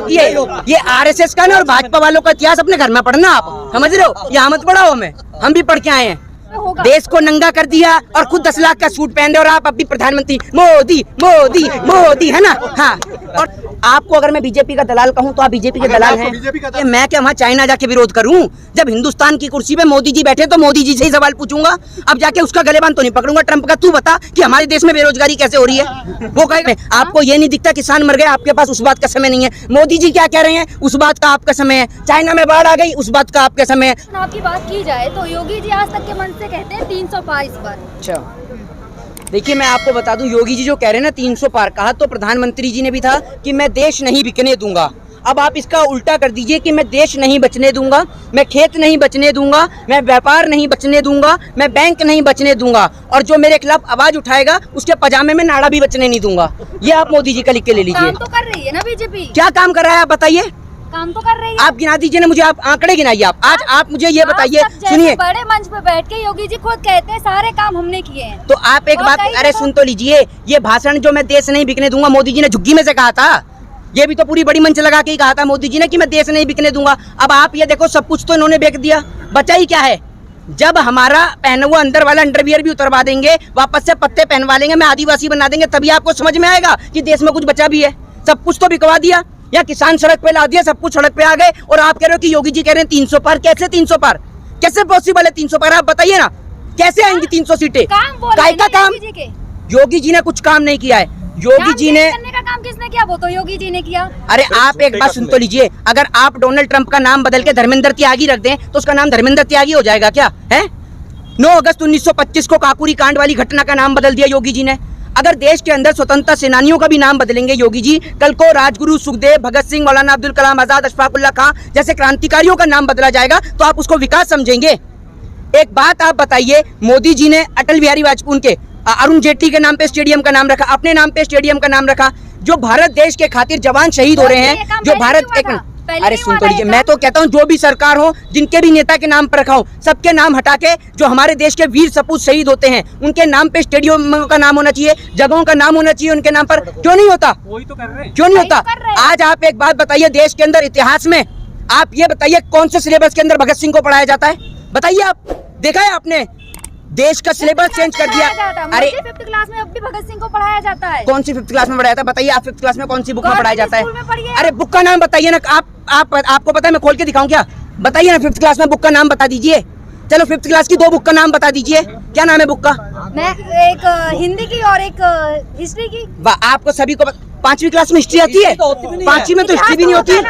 रुकिए, ये आरएसएस का ना और भाजपा वालों का इतिहास अपने घर में पढ़ना, आप समझ रहे हो? यहाँ मत पढ़ाओ हमें, हम भी पढ़ के आए हैं। देश को नंगा कर दिया और खुद 10 लाख का सूट पहन रहे और आप अभी प्रधानमंत्री मोदी मोदी मोदी, है ना? हाँ, और आपको अगर मैं बीजेपी का दलाल कहूँ तो आप बीजेपी के दलाल हैं। कि मैं क्या वहाँ चाइना जाके विरोध करूँ? जब हिंदुस्तान की कुर्सी पे मोदी जी बैठे तो मोदी जी से ही सवाल पूछूंगा। अब जाके उसका गलेबान तो नहीं पकड़ूंगा ट्रंप का। तू बता कि हमारे देश में बेरोजगारी कैसे हो रही है? वो कहेगा आपको ये नहीं दिखता किसान मर गए, आपके पास उस बात का समय नहीं है। मोदी जी क्या कह रहे हैं? उस बात का आपका समय है। चाइना में बाढ़ आ गई, उस बात का आपका समय है। आपकी बात की जाए तो योगी जी आज तक के मन से कहते हैं 300 पार इस बार। अच्छा, देखिए मैं आपको बता दूं, योगी जी जो कह रहे हैं ना 300 पार, कहा तो प्रधानमंत्री जी ने भी था कि मैं देश नहीं बिकने दूंगा। अब आप इसका उल्टा कर दीजिए कि मैं देश नहीं बचने दूंगा, मैं खेत नहीं बचने दूंगा, मैं व्यापार नहीं बचने दूंगा, मैं बैंक नहीं बचने दूंगा, और जो मेरे खिलाफ आवाज उठाएगा उसके पजामे में नाड़ा भी बचने नहीं दूंगा। ये आप मोदी जी का लिख के ले लीजिए। काम तो कर रही है ना बीजेपी? क्या काम कर रहा है आप बताइए? काम तो कर रही है। आप गिना दीजिए ना, मुझे आप आंकड़े गिनाइए। आप आप मुझे ये बताइए, सुनिए, बड़े मंच पे बैठ के योगी जी खुद कहते हैं सारे काम हमने किए हैं। तो आप एक बात, अरे सुन तो लीजिए, ये भाषण जो मैं देश नहीं बिकने दूंगा मोदी जी ने झुग्गी में से कहा था। ये भी तो पूरी बड़ी मंच लगा के ही कहा था मोदी जी ने कि मैं देश नहीं बिकने दूंगा। अब आप ये देखो, सब कुछ तो इन्होंने बेच दिया, बचा ही क्या है? जब हमारा पहना हुआ अंदर वाला अंडरवियर भी उतरवा देंगे, वापस से पत्ते पहनवा लेंगे, मैं आदिवासी बना देंगे, तभी आपको समझ में आएगा कि देश में कुछ बचा भी है। सब कुछ तो बिकवा दिया, या किसान सड़क पे ला दिया, सब कुछ सड़क पे आ गए, और आप कह रहे हो कि योगी जी कह रहे हैं 300 पार। कैसे 300 पार? कैसे पॉसिबल है 300 पार? आप बताइए ना, कैसे आएंगी 300 सीटें? काय का काम? योगी जी ने कुछ काम नहीं किया है। योगी जी ने करने का काम किसने किया? वो तो योगी जी ने किया। अरे आप एक बात सुन तो लीजिए, अगर आप डोनाल्ड ट्रंप का नाम बदल के धर्मेंद्र त्यागी रख दें तो उसका नाम धर्मेंद्र त्यागी हो जाएगा क्या? है 9 अगस्त 1925 को काकुरी कांड वाली घटना का नाम बदल दिया योगी जी ने। अगर देश के अंदर स्वतंत्रता सेनानियों का भी नाम बदलेंगे योगी जी, कल को राजगुरु, सुखदेव, भगत सिंह, मौलाना अब्दुल कलाम आजाद, अशफाक उल्लाह खां जैसे क्रांतिकारियों का नाम बदला जाएगा तो आप उसको विकास समझेंगे? एक बात आप बताइए, मोदी जी ने अटल बिहारी वाजपेयी उनके अरुण जेटली के नाम पे स्टेडियम का नाम रखा, अपने नाम पे स्टेडियम का नाम रखा। जो भारत देश के खातिर जवान शहीद हो रहे हैं, जो भारत अरे सुन तो लीजिए, मैं तो कहता हूँ जो भी सरकार हो, जिनके भी नेता के नाम पर रखा हो, सबके नाम हटा के जो हमारे देश के वीर सपूत शहीद होते हैं उनके नाम पे स्टेडियम का नाम होना चाहिए, जगहों का नाम होना चाहिए उनके नाम पर। क्यों नहीं होता? वही तो कर रहे हैं। क्यों नहीं होता? आज आप एक बात बताइए, देश के अंदर इतिहास में आप ये बताइए कौन से सिलेबस के अंदर भगत सिंह को पढ़ाया जाता है? बताइए, आप देखा है आपने? देश का सिलेबस चेंज कर दिया। अरे 5th क्लास में अब भी भगत सिंह को पढ़ाया जाता है। कौन सी 5th क्लास में पढ़ाया जाता है? बताइए आप 5th क्लास में कौन सी बुक में पढ़ाया जाता है? अरे बुक का नाम बताइए ना। आपको पता है, मैं खोल के दिखाऊं क्या? बताइए ना, 5th क्लास में बुक का नाम बता दीजिए। चलो 5th क्लास की 2 बुक का नाम बता दीजिए। क्या नाम है बुक का? मैं एक हिंदी की और एक हिस्ट्री की। वाह, आपको सभी को 5वीं क्लास में हिस्ट्री आती है? 5वीं में तो हिस्ट्री भी नहीं होती है।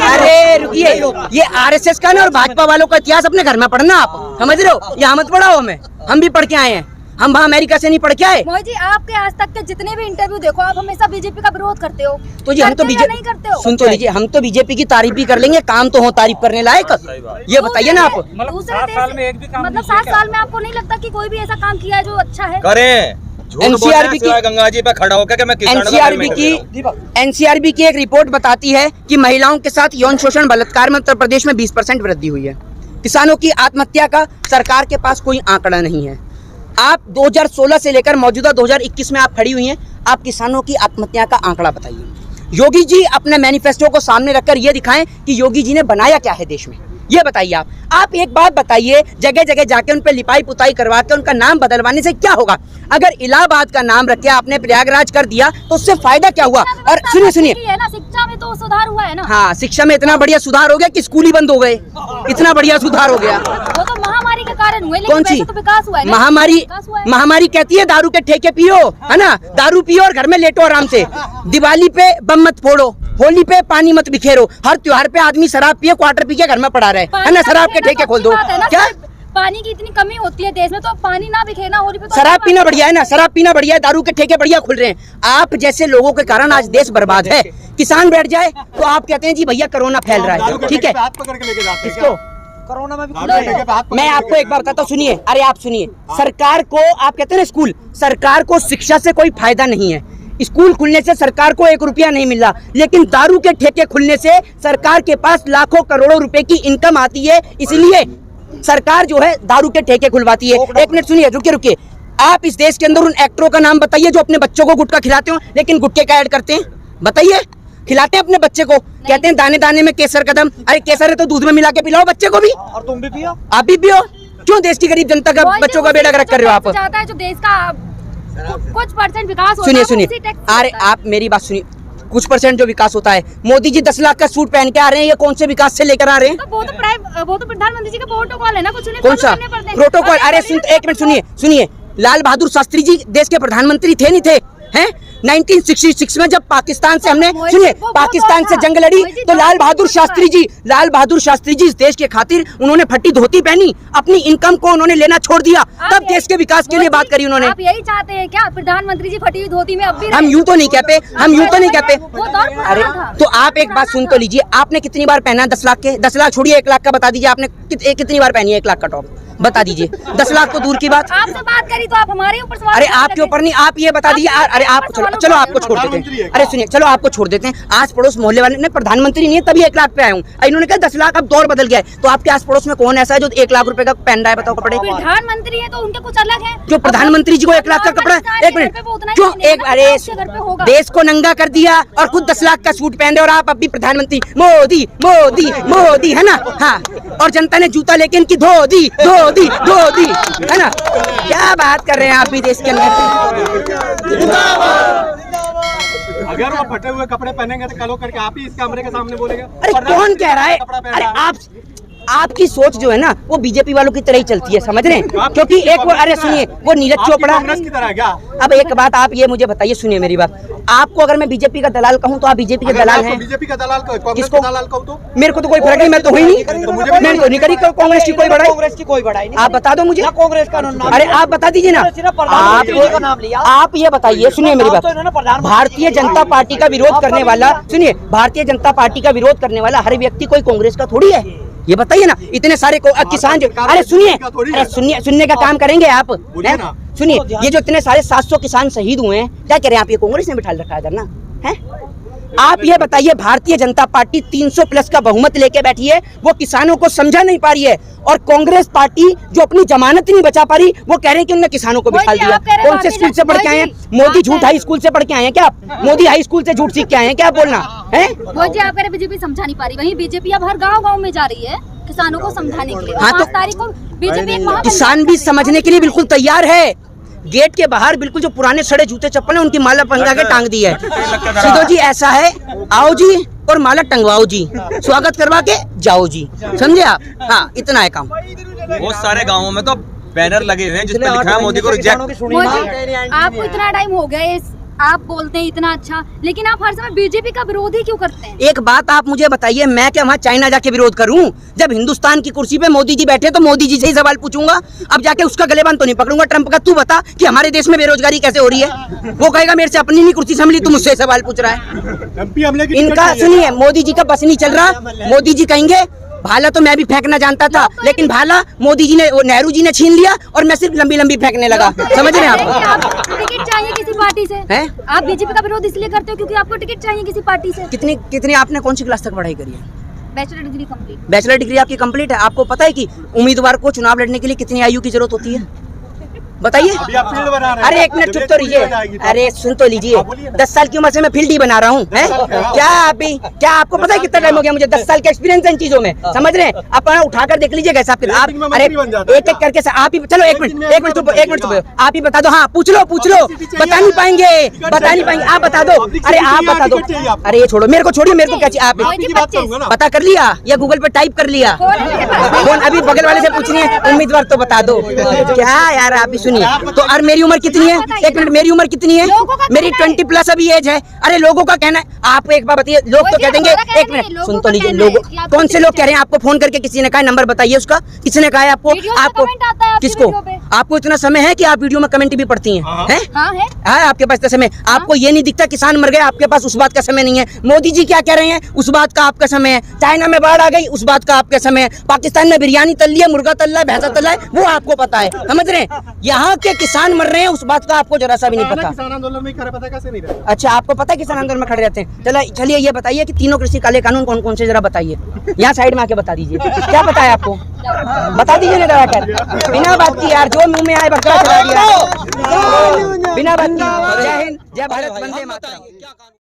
अरे रुकिए, ये आरएसएस का ना और भाजपा वालों का इतिहास अपने घर में पढ़ना, आप समझ रहे हो? यहाँ मत पढ़ाओ हमें, हम भी पढ़ के आए हैं। हम वहाँ अमेरिका से नहीं पढ़ के आए। मोदी जी, आपके आज तक के जितने भी इंटरव्यू देखो, आप हमेशा बीजेपी का विरोध करते हो। तो जी हम तो बीजेपी नहीं करते हो। सुन तो लीजिए, हम तो बीजेपी की तारीफ भी कर लेंगे, काम तो हो तारीफ करने लायक। ये बताइए ना आप, मतलब 7 साल में एक भी काम, मतलब 7 साल में आपको नहीं लगता कि कोई भी ऐसा काम किया है जो अच्छा है? करें। एनसीआरबी की गंगा जी पे खड़ा होकर मैं एनसीआरबी की एक रिपोर्ट बताती है कि महिलाओं के साथ यौन शोषण, बलात्कार में उत्तर प्रदेश में 20% वृद्धि हुई है। किसानों की आत्महत्या का सरकार के पास कोई आंकड़ा नहीं है। आप 2016 से लेकर मौजूदा 2021 में आप खड़ी हुई हैं, आप किसानों की आत्महत्या का आंकड़ा बताइए। योगी जी अपने मैनिफेस्टो को सामने रखकर ये दिखाएं कि योगी जी ने बनाया क्या है देश में, ये बताइए। आप एक बात बताइए, जगह जगह जाके उन पे लिपाई पुताई करवा के उनका नाम बदलवाने से क्या होगा? अगर इलाहाबाद का नाम रख के आपने प्रयागराज कर दिया तो उससे फायदा क्या हुआ? और सुनिए शिक्षा में तो सुधार हुआ है ना। हाँ, शिक्षा में इतना बढ़िया सुधार हो गया कि स्कूल ही बंद हो गए, इतना बढ़िया सुधार हो गया। वो तो महामारी के कारण हुए, कौन सी तो विकास हुआ है। महामारी कहती है दारू के ठेके पियो, है ना, दारू पियो और घर में लेटो आराम से। दिवाली पे बम मत फोड़ो, होली पे पानी मत बिखेरो, हर त्योहार पे आदमी शराब पिए, क्वार्टर पी के घर में पड़ा रहे, है ना, शराब के ठेके खोल दो। क्या पानी की इतनी कमी होती है देश में, तो पानी ना बिखेरना, होली पे तो शराब पीना बढ़िया है ना, शराब पीना बढ़िया है, दारू के ठेके बढ़िया खुल रहे हैं। आप जैसे लोगों के कारण आज देश बर्बाद है। किसान बैठ जाए तो आप कहते हैं जी भैया कोरोना फैल रहा है, ठीक है, इसको कोरोना में भी। मैं आपको एक बार बताता हूँ, सुनिए, अरे आप सुनिए, सरकार को आप कहते हैं ना स्कूल, सरकार को शिक्षा से कोई फायदा नहीं है। स्कूल खुलने से सरकार को 1 रुपया नहीं मिल रहा, लेकिन दारू के ठेके खुलने से सरकार के पास लाखों करोड़ों रुपए की इनकम आती है, इसलिए सरकार जो है दारू के ठेके खुलवाती है। 1 मिनट सुनिए, रुकिए। आप इस देश के अंदर उन एक्टरों का नाम बताइए जो अपने बच्चों को गुटखा खिलाते हो लेकिन गुटखे का ऐड करते हैं, बताइए। खिलाते हैं अपने बच्चे को, कहते हैं दाने दाने में केसर कदम। अरे केसर है तो दूध में मिला के पिलाओ बच्चे को भी। और तुम भी पियो, आप भी पियो। क्यों देश की गरीब जनता का बच्चों का बेड़ा गर्क कर रहे हो आप? चाहता है जो देश का कुछ परसेंट विकास होता सुनिए है, सुनिए, उसी टैक्स अरे आप मेरी बात सुनिए, कुछ परसेंट जो विकास होता है, मोदी जी 10 लाख का सूट पहन के आ रहे हैं, ये कौन से विकास से लेकर आ रहे हैं? तो वो तो प्रधानमंत्री जी का प्रोटोकॉल है ना, कुछ उन्हें कौन follow सा करने पड़ते हैं। प्रोटोकॉल? और अरे सुन, एक मिनट सुनिए सुनिए, लाल बहादुर शास्त्री जी देश के प्रधानमंत्री थे नहीं थे? हैं 1966 में जब पाकिस्तान से हमने सुनिए पाकिस्तान से जंग लड़ी तो लाल बहादुर शास्त्री जी इस देश के खातिर उन्होंने फटी धोती पहनी, अपनी इनकम को उन्होंने लेना छोड़ दिया, तब देश के विकास के लिए बात करी उन्होंने। आप यही चाहते हैं क्या प्रधानमंत्री जी फटी हुई धोती में अब भी हम यूं तो नहीं कहते, हम यूं तो नहीं कहते। वो दौर पुराना अरे था। तो आप एक बात सुन तो लीजिए, आपने कितनी बार पहना 10 लाख के? 10 लाख छोड़िए, 1 लाख का बता दीजिए, आपने कितनी बार पहनी है 1 लाख का टॉप? बता दीजिए। 10 लाख तो दूर की बात। आपसे बात करी तो आप हमारे ऊपर सवाल अरे करने आपके लगे। ऊपर नहीं, आप ये बता दीजिए। अरे आप चलो आपको छोड़ देते हैं। अरे सुनिए, चलो आपको छोड़ देते हैं। आस पड़ोस मोहल्ले वाले ने प्रधानमंत्री नहीं है तभी 1 लाख पे आया हूँ, इन्होंने कहा 10 लाख, अब दौर बदल गया है। तो आपके आस पड़ोस में कौन ऐसा है जो 1 लाख रुपए का पहन रहा है? बताओ कपड़े। प्रधानमंत्री है तो उनके कुछ अलग है। जो प्रधानमंत्री जी को 1 लाख का कपड़ा, एक मिनट क्यों एक, अरे देश को नंगा कर दिया और खुद 10 लाख का सूट पहन रहे, और आप अभी प्रधानमंत्री मोदी मोदी मोदी है ना? हाँ, और जनता ने जूता लेके इनकी धो दी है ना? क्या बात कर रहे हैं आप भी देश के अंदर। अगर वो फटे हुए कपड़े पहनेंगे तो कल करके आप ही इस कैमरे के सामने बोलेगा। अरे कौन कह रहा है? अरे आपकी सोच जो है ना वो बीजेपी वालों की तरह ही चलती है, समझ रहे हैं? क्योंकि एक वो, अरे सुनिए, वो नीरज चोपड़ा कांग्रेस की तरह क्या? अब एक बात आप ये मुझे बताइए, सुनिए मेरी बात, आपको अगर मैं बीजेपी का दलाल कहूँ तो आप बीजेपी के दलाल हैं? बीजेपी का दलाल को कांग्रेस किसको? का दलाल कहूँ तो मेरे को तो कोई फर्क नहीं, मैं तो हुई नहीं, मैंने तो नहीं करी कांग्रेस की कोई बड़ाई। कांग्रेस की कोई बड़ाई नहीं। आप बता दो मुझे, कांग्रेस का नाम, अरे आप बता दीजिए ना, का नाम लिया। आप ये बताइए, सुनिए मेरी बात, भारतीय जनता पार्टी का विरोध करने वाला, सुनिए, भारतीय जनता पार्टी का विरोध करने वाला हर व्यक्ति कोई कांग्रेस का थोड़ी है, ये बताइए ना। इतने सारे किसान जो, अरे सुनिए, अरे सुनने का काम करेंगे आप, सुनिए, ये जो इतने सारे 700 किसान शहीद हुए हैं, क्या करें आप? ये कांग्रेस ने बिठा रखा है ना, है? आप ये बताइए, भारतीय जनता पार्टी 300 प्लस का बहुमत लेके बैठी है, वो किसानों को समझा नहीं पा रही है, और कांग्रेस पार्टी जो अपनी जमानत नहीं बचा पा रही, वो कह रहे हैं कि उन्होंने किसानों को बिठा दिया। कौन से स्कूल से पढ़ के आए हैं? मोदी झूठ हाई स्कूल से पढ़ के आए हैं क्या आप? मोदी हाई स्कूल से झूठ सीख के आए हैं क्या आप? बोलना है वो जी, आप कह रहे बीजेपी समझा नहीं पा रही, वहीं बीजेपी अब हर गांव में जा रही है किसानों को समझाने के लिए। हाँ, तो 5 तारीख को बीजेपी किसान भी समझने के लिए बिल्कुल तैयार है। गेट के बाहर बिल्कुल जो पुराने सड़े जूते चप्पल है उनकी माला पंगा के टांग दी है। सिद्धू जी ऐसा है, आओ जी और माला टंगवाओ जी, स्वागत करवा के जाओ जी, समझे आप? हाँ, इतना है काम। बहुत सारे गांवों में तो बैनर लगे हुए हैं जिसपे लिखा है मोदी को रिजेक्ट। आपको इतना टाइम हो गया है, आप बोलते हैं इतना अच्छा, लेकिन आप हर समय बीजेपी का विरोध ही क्यों करते हैं? एक बात आप मुझे बताइए, मैं क्या वहाँ चाइना जाके विरोध करूं? जब हिंदुस्तान की कुर्सी पे मोदी जी बैठे तो मोदी जी से ही सवाल पूछूंगा। अब जाके उसका गलेबान तो नहीं पकड़ूंगा ट्रंप का। तू बता कि हमारे देश में बेरोजगारी कैसे हो रही है? वो कहेगा मेरे से अपनी नहीं कुर्सी संभली, तू मुझसे सवाल पूछ रहा है। इनका सुनिए, मोदी जी का बस नहीं चल रहा। मोदी जी कहेंगे भाला तो मैं भी फेंकना जानता था, लेकिन भाला मोदी जी ने, नेहरू जी ने छीन लिया और मैं सिर्फ लंबी लंबी फेंकने लगा। समझ रहे हैं आप? टिकट चाहिए किसी पार्टी से हैं? आप बीजेपी का विरोध इसलिए करते हो क्योंकि आपको टिकट चाहिए किसी पार्टी से। कितनी आपने कौन सी क्लास तक पढ़ाई करी है? Bachelor degree complete. Bachelor degree आपकी कंप्लीट है। आपको पता है कि उम्मीदवार को चुनाव लड़ने के लिए कितनी आयु की जरूरत होती है? बताइए। अरे एक मिनट चुप तो लीजिए, अरे सुन तो लीजिए। 10 साल की उम्र से मैं फील्ड ही बना रहा हूँ। क्या आपको पता है कितना टाइम हो गया मुझे? 10 साल का एक्सपीरियंस है इन चीजों में, समझ रहे हैं? अपना उठाकर देख लीजिएगा आप। अरे एक एक करके आप ही, चलो एक मिनट चुप, आप ही बता दो। हाँ पूछ लो, बता नहीं पाएंगे, आप बता दो। अरे आप बता दो। अरे ये छोड़ो, मेरे को छोड़िए, मेरे को क्या चाहिए? आप पता कर लिया या गूगल पे टाइप कर लिया? फोन अभी बगल वाले से पूछनी है, उम्मीदवार तो बता दो। क्या यार आप भी सुनिए। तो और मेरी उम्र कितनी है? एक मिनट, मेरी उम्र कितनी है? मेरी 20 प्लस अभी एज है। अरे लोगों का कहना है, आप एक बार बताइए, लोग तो कह देंगे, एक मिनट सुन तो लीजिए, लोग कौन से लोग कह रहे हैं? आपको फोन करके किसी ने कहा, नंबर बताइए उसका, किसने कहा है आपको? किसको? आपको इतना समय है कि आप वीडियो में कमेंट भी पढ़ती हैं? हाँ, आपके पास इतना समय। आपको ये नहीं दिखता किसान मर गए, आपके पास उस बात का समय नहीं है। मोदी जी क्या कह रहे हैं, उस बात का आपका समय है। चाइना में बाढ़ आ गई, उस बात का आपका समय है। पाकिस्तान में बिरयानी तल लिया, मुर्गा तल रहा है, भैंसा तल रहा है, वो आपको पता है, समझ रहे हैं? यहाँ के किसान मर रहे हैं, उस बात का आपको जरा सा भी नहीं पता। किसान आंदोलन में खड़े पता कैसे नहीं रहे? अच्छा, आपको पता है किसान आंदोलन में खड़े रहते हैं? चलिए ये बताइए कि तीनों कृषि काले कानून कौन कौन से, जरा बताइए। यहाँ साइड में आके बता दीजिए, क्या पता है आपको? बता दीजिए ना दवा कर, बिना बात की यार, जो मुंह में आए बकरा चला दिया, बिना बात की। जय हिंद, जय भारत, वंदे मातरम।